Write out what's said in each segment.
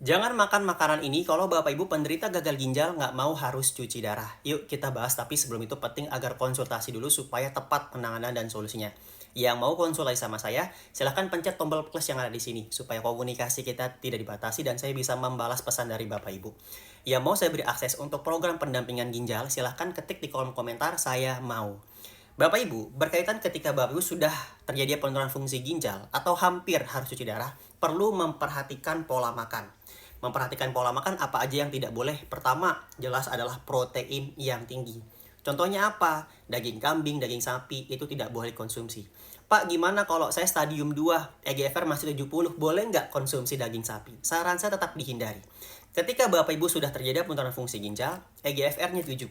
Jangan makan makanan ini kalau Bapak Ibu penderita gagal ginjal nggak mau harus cuci darah. Yuk kita bahas, tapi sebelum itu penting agar konsultasi dulu supaya tepat penanganan dan solusinya. Yang mau konsultasi sama saya, silahkan pencet tombol plus yang ada di sini supaya komunikasi kita tidak dibatasi dan saya bisa membalas pesan dari Bapak Ibu. Yang mau saya beri akses untuk program pendampingan ginjal, silahkan ketik di kolom komentar saya mau. Bapak Ibu, berkaitan ketika Bapak Ibu sudah terjadi penurunan fungsi ginjal atau hampir harus cuci darah, perlu memperhatikan pola makan. Memperhatikan pola makan apa aja yang tidak boleh. Pertama, jelas adalah protein yang tinggi. Contohnya apa? Daging kambing, daging sapi itu tidak boleh konsumsi. Pak, gimana kalau saya stadium 2, EGFR masih 70, boleh nggak konsumsi daging sapi? Saran saya tetap dihindari. Ketika Bapak Ibu sudah terjadi penurunan fungsi ginjal, EGFR-nya 70,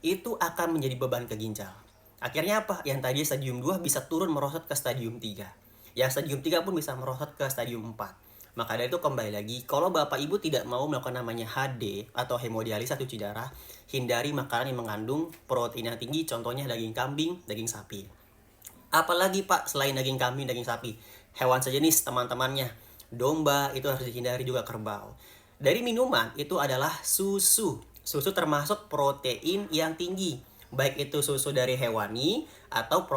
itu akan menjadi beban ke ginjal. Akhirnya apa? Yang tadi stadium 2 bisa turun merosot ke stadium 3. Yang stadium 3 pun bisa merosot ke stadium 4. Maka dari itu kembali lagi, kalau Bapak Ibu tidak mau melakukan namanya HD atau hemodialisa cuci darah, hindari makanan yang mengandung protein yang tinggi, contohnya daging kambing, daging sapi. Apalagi Pak, selain daging kambing, daging sapi, hewan sejenis teman-temannya, domba itu harus dihindari, juga kerbau. Dari minuman itu adalah susu. Susu termasuk protein yang tinggi, baik itu susu dari hewani atau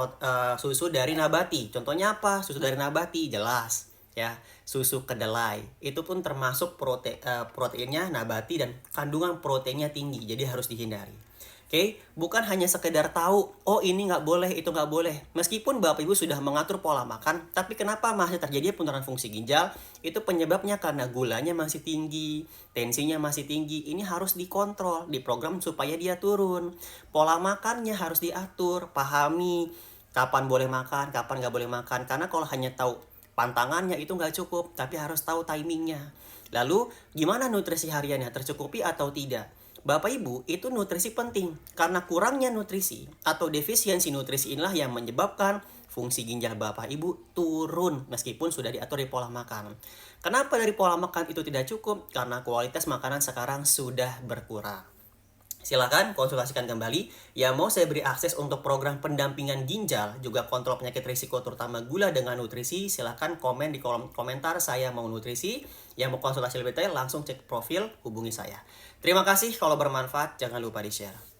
susu dari nabati. Contohnya apa? Susu dari nabati jelas ya, susu kedelai itu pun termasuk proteinnya nabati dan kandungan proteinnya tinggi, jadi harus dihindari. Oke, bukan hanya sekedar tahu, oh ini nggak boleh, itu nggak boleh. Meskipun Bapak Ibu sudah mengatur pola makan, tapi kenapa masih terjadi penurunan fungsi ginjal? Itu penyebabnya karena gulanya masih tinggi, tensinya masih tinggi. Ini harus dikontrol, diprogram supaya dia turun. Pola makannya harus diatur, pahami kapan boleh makan, kapan nggak boleh makan. Karena kalau hanya tahu pantangannya itu nggak cukup, tapi harus tahu timingnya. Lalu, gimana nutrisi hariannya, tercukupi atau tidak? Bapak Ibu, itu nutrisi penting. Karena kurangnya nutrisi atau defisiensi nutrisi inilah yang menyebabkan fungsi ginjal Bapak Ibu turun meskipun sudah diatur di pola makan. Kenapa dari pola makan itu tidak cukup? Karena kualitas makanan sekarang sudah berkurang. Silakan konsultasikan kembali. Yang mau saya beri akses untuk program pendampingan ginjal, juga kontrol penyakit risiko terutama gula dengan nutrisi, silakan komen di kolom komentar saya mau nutrisi. Yang mau konsultasi lebih detail langsung cek profil, hubungi saya. Terima kasih, kalau bermanfaat jangan lupa di-share.